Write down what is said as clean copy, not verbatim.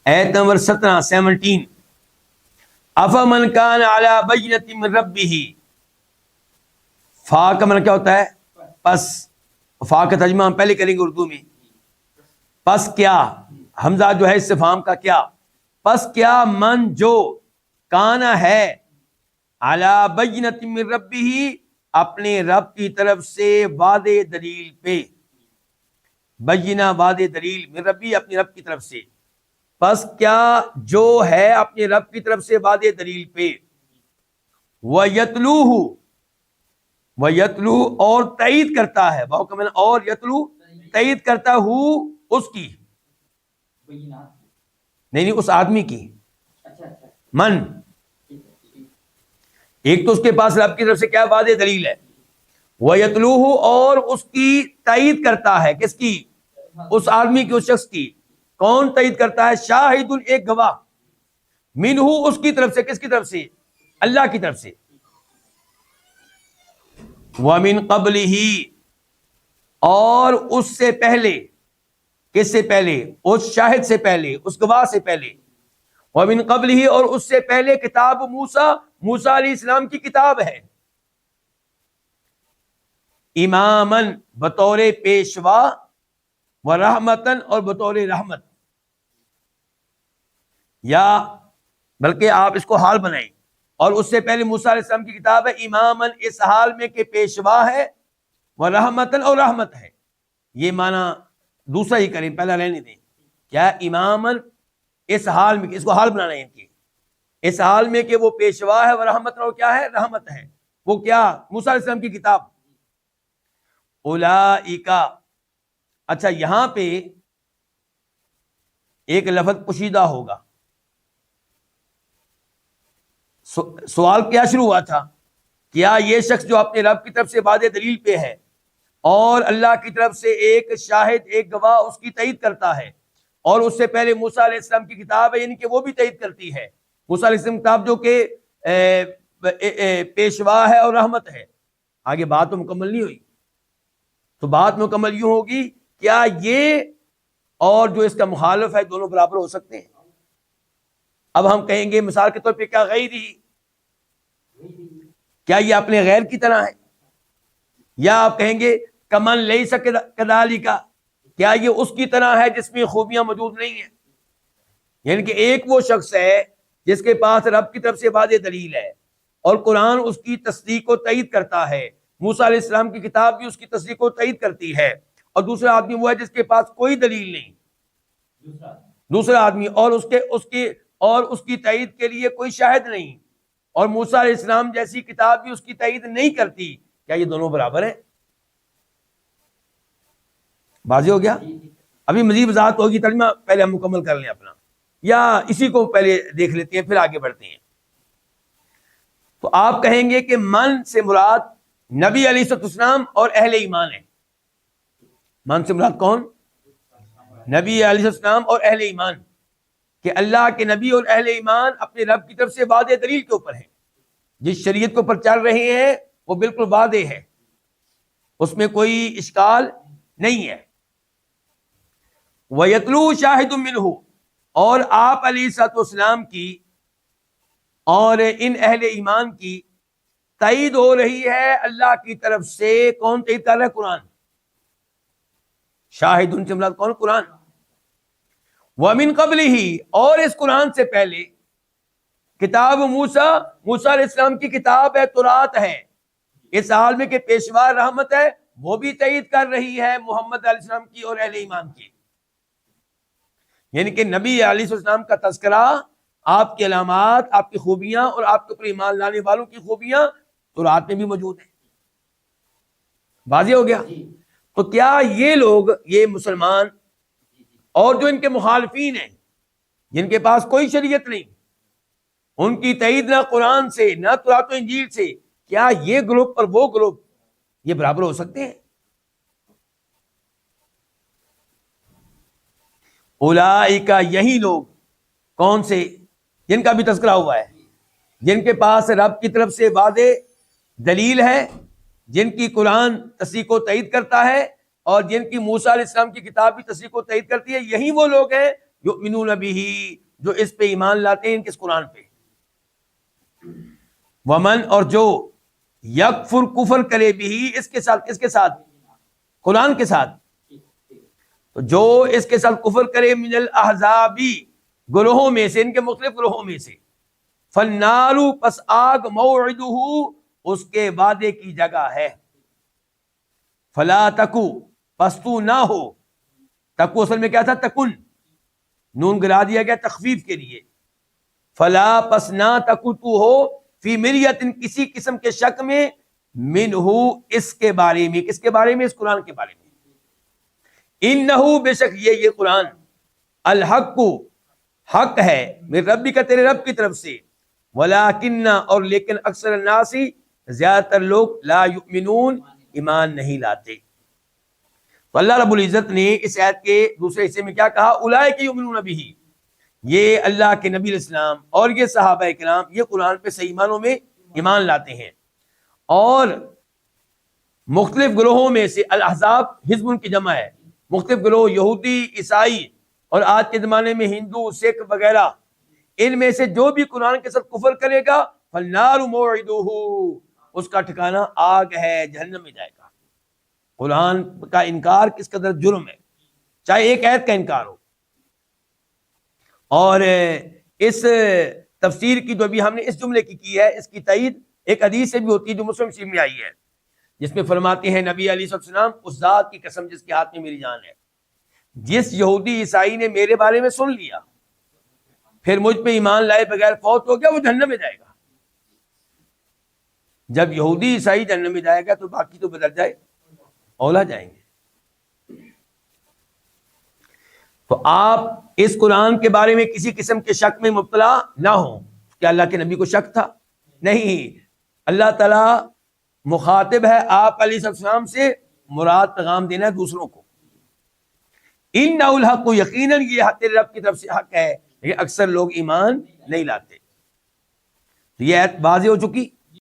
آیت نمبر 17 افمن کان علی بینۃ من ربہ، فا کا معنی کیا ہوتا ہے؟ پس. فا کا ترجمہ ہم پہلے کریں گے اردو میں. پس کیا، حمزہ جو ہے استفہام کا کیا، پس کیا من جو کانا ہے علی بینۃ من ربہ، اپنے رب کی طرف سے واضح دلیل پہ. بینہ واضح دلیل، من ربی اپنی رب کی طرف سے. پس کیا جو ہے اپنے رب کی طرف سے واضح دلیل پہ. وَيَتْلُوهُ، وَيَتْلُو اور تائید کرتا ہے، واو کا معنی اور، یتلو تائید کرتا ہو اس کی، نہیں اس آدمی کی. من، ایک تو اس کے پاس رب کی طرف سے کیا واضح دلیل ہے، وَيَتْلُوهُ اور اس کی تائید کرتا ہے، کس کی؟ اس آدمی کی، اس شخص کی. کون تائید کرتا ہے؟ شاہد، ایک گواہ، منہ اس کی طرف سے، کس کی طرف سے؟ اللہ کی طرف سے. وَمِن قَبْلِهِ اور اس سے پہلے، کس سے پہلے؟ اس شاہد سے پہلے، اس گواہ سے پہلے. وَمِن قَبْلِهِ اور اس سے پہلے کتاب موسیٰ، موسیٰ علیہ السلام کی کتاب ہے. اماماً بطور پیشوا، ورحمتاً اور بطور رحمت. یا بلکہ آپ اس کو حال بنائیں، اور اس سے پہلے موسیٰ علیہ السلام کی کتاب ہے اماماً، اس حال میں کہ پیشوا ہے، ورحمتاً اور رحمت ہے. یہ معنی دوسرا ہی کریں، پہلا رہنے دیں. کیا اماماً اس حال میں، اس کو حال بنانا ہے ان کی، اس حال میں کہ وہ پیشوا ہے، ورحمتاً اور کیا ہے؟ رحمت ہے. وہ کیا؟ موسیٰ علیہ السلام کی کتاب. اولئک، اچھا یہاں پہ ایک لفظ پوشیدہ ہوگا. سوال کیا شروع ہوا تھا؟ کیا یہ شخص جو اپنے رب کی طرف سے واضح دلیل پہ ہے اور اللہ کی طرف سے ایک شاہد، ایک گواہ اس کی تائید کرتا ہے، اور اس سے پہلے موسیٰ علیہ السلام کی کتاب ہے، یعنی کہ وہ بھی تائید کرتی ہے. موسیٰ علیہ السلام کی کتاب جو کہ پیشوا ہے اور رحمت ہے. آگے بات تو مکمل نہیں ہوئی. تو بات مکمل یوں ہوگی، کیا یہ اور جو اس کا مخالف ہے دونوں برابر ہو سکتے ہیں؟ اب ہم کہیں گے مثال کے طور پہ، کیا غیری، کیا یہ اپنے غیر کی طرح ہے؟ یا آپ کہیں گے کمن لیس کذالک، کیا یہ اس کی طرح ہے جس میں خوبیاں موجود نہیں ہیں؟ یعنی کہ ایک وہ شخص ہے جس کے پاس رب کی طرف سے واضح دلیل ہے اور قرآن اس کی تصدیق و تائید کرتا ہے، موسیٰ علیہ السلام کی کتاب بھی اس کی تصدیق و تائید کرتی ہے. اور دوسرا آدمی وہ ہے جس کے پاس کوئی دلیل نہیں، دوسرا آدمی، اور اس کی تائید کے لیے کوئی شاہد نہیں، اور موسیٰ علیہ السلام جیسی کتاب بھی اس کی تائید نہیں کرتی. کیا یہ دونوں برابر ہیں؟ واضح ہو گیا؟ ابھی مزید وضاحت ہوگی، ترجمہ پہلے ہم مکمل کر لیں اپنا، یا اسی کو پہلے دیکھ لیتے ہیں پھر آگے بڑھتے ہیں. تو آپ کہیں گے کہ من سے مراد نبی علیہ السلام اور اہل ایمان ہے. من سے مراد کون؟ نبی علیہ السلام اور اہل ایمان، کہ اللہ کے نبی اور اہل ایمان اپنے رب کی طرف سے واضح دلیل کے اوپر ہیں. جس شریعت کے اوپر چل رہے ہیں وہ بالکل واضح ہے، اس میں کوئی اشکال نہیں ہے. وَيَتْلُو شَاهِدٌ مِّنْهُ اور آپ علیہ الصلوۃ والسلام کی اور ان اہل ایمان کی تائید ہو رہی ہے اللہ کی طرف سے. کون تائید کر رہا ہے؟ قرآن. شاہد سے مراد کون؟ قرآن. وَمِن قَبْلِهِ اور اس قرآن سے پہلے کتاب موسیٰ، موسیٰ علیہ السلام کی کتاب ہے، تورات ہے. اس حال میں کہ پیشوا رحمت ہے، وہ بھی تائید کر رہی ہے محمد علیہ السلام کی اور اہل ایمان کی. یعنی کہ نبی علیہ السلام کا تذکرہ، آپ کی علامات، آپ کی خوبیاں اور آپ کے اوپر ایمان لانے والوں کی خوبیاں تورات میں بھی موجود ہیں. واضح ہو گیا؟ تو کیا یہ لوگ، یہ مسلمان اور جو ان کے مخالفین ہیں جن کے پاس کوئی شریعت نہیں، ان کی تائید نہ قرآن سے نہ تورات و انجیل سے، کیا یہ گروپ اور وہ گروپ یہ برابر ہو سکتے ہیں؟ اولئک یہی لوگ، کون سے؟ جن کا بھی تذکرہ ہوا ہے، جن کے پاس رب کی طرف سے واضح دلیل ہے، جن کی قرآن تصدیق و تائید کرتا ہے اور جن کی موسیٰ علیہ السلام کی کتاب بھی تصدیق و تائید کرتی ہے. یہی وہ لوگ ہیں یؤمنون بہ، جو اس پہ ایمان لاتے ہیں، کس قرآن پہ. ومن، اور جو یکفر کفر کرے بھی، اس کے ساتھ، کس کے ساتھ؟ قرآن کے ساتھ. تو جو اس کے ساتھ کفر کرے، من الاحزابی، گروہوں میں سے، ان کے مختلف گروہوں میں سے، فالنار، پس آگ، موعدہ، اس کے وعدے کی جگہ ہے. فلا تکو، پس تو نہ ہو. تکو اصل میں کیا تھا؟ تکن، نون گرا دیا گیا تخفیف کے لیے. فلا، پس نہ تکو، تو ہو، فی مریت، کسی قسم کے شک میں، منہ، اس کے بارے میں. کس کے بارے میں؟ اس قرآن کے بارے میں. انہو، بے شک یہ قرآن، الحق، حق ہے، من ربی کا، تیرے رب کی طرف سے. ولیکن، اور لیکن، اکثر الناس، زیادہ تر لوگ، لا یؤمنون، ایمان نہیں لاتے. تو اللہ رب العزت نے اس آیت کے دوسرے حصے میں کیا کہا؟ اولئک یؤمنون بہ، یہ اللہ کے نبی علیہ السلام اور یہ صحابہ کرام، یہ قرآن پہ صحیح معنوں میں ایمان لاتے ہیں. اور مختلف گروہوں میں سے، الاحزاب حزب کی جمع ہے، مختلف گروہ، یہودی، عیسائی، اور آج کے زمانے میں ہندو، سکھ وغیرہ، ان میں سے جو بھی قرآن کے ساتھ کفر کرے گا، فالنار موعدہ، اس کا ٹھکانہ آگ ہے، جہنم میں جائے گا. قرآن کا انکار کس قدر جرم ہے، چاہے ایک آیت کا انکار ہو. اور اس تفسیر کی جو ابھی ہم نے اس جملے کی ہے، اس کی تائید ایک حدیث سے بھی ہوتی ہے جو مسلم شریف میں آئی ہے، جس میں فرماتے ہیں نبی علیہ السلام، اس ذات کی قسم جس کے ہاتھ میں میری جان ہے، جس یہودی عیسائی نے میرے بارے میں سن لیا، پھر مجھ پہ ایمان لائے بغیر فوت ہو گیا، وہ جہنم میں جائے گا. جب یہودی عیسائی جہنم میں جائے گا تو باقی تو بدل جائے، اولا جائیں گے. تو آپ اس قرآن کے بارے میں کسی قسم کے شک میں مبتلا نہ ہوں. کیا اللہ کے نبی کو شک تھا؟ نہیں. اللہ تعالیٰ مخاطب ہے آپ علیہ السلام سے، مراد پیغام دینا ہے دوسروں کو. انہ الحق، یقیناً یہ تیرے رب کی طرف سے حق ہے، لیکن اکثر لوگ ایمان نہیں لاتے. تو یہ آیت واضح ہو چکی.